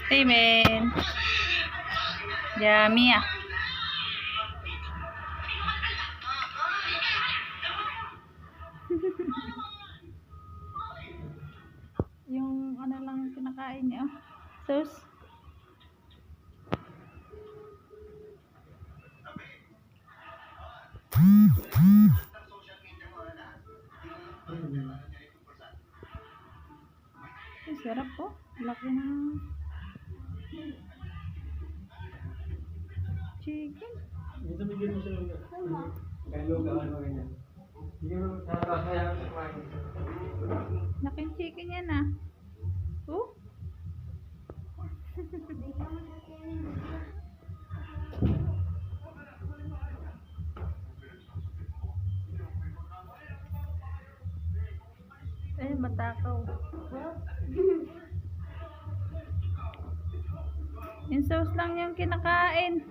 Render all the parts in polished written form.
Steven. Yummy ah. Yung ano lang yung kinakain niya. Sus. Ay, sarap po. Laki na chicken. Dito bigyan mo siya ng galog ano ganyan. Hindi mo nakakaya kumain. Laking chicken yan ah. Oh. Eh, matakaw. Yung sauce lang yung kinakain.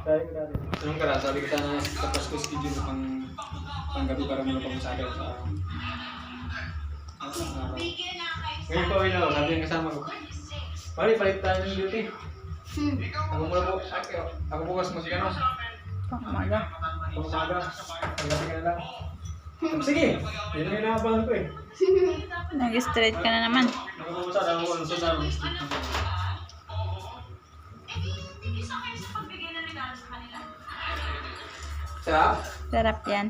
Anong kara? Sabi ko sana sa Pasko schedule ko pang gabi para muna pag-usabi sa ngayon pa wala, sabi yung kasama ko. Pari, palit tayo ng duty. Ako muna po, ako bukas mag-ano. Pang-umaga. Pang-umaga, pag-gabi ka na lang. Sige, yun yung nakabalan ko eh. Nag-straight ka na naman. Nakabukasan, ako ano sa dami. Sarap? Sarap yan.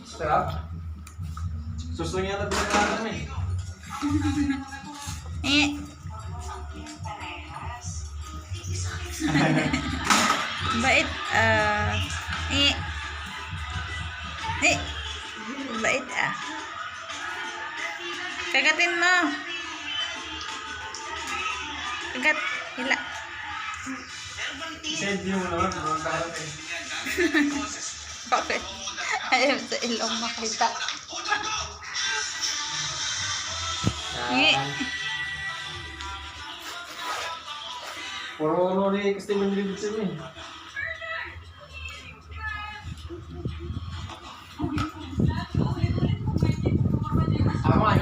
Sarap? Susunod yata binakaran namin. Eh. Bait. Eh. Eh. Bait ah. Kagatin mo. Kagat. Hila. Send yung ano, yung karat eh. Bakit? Ayaw sa ilong makita. Eh. Puro ano ni Steven Davidson eh. Ako nga,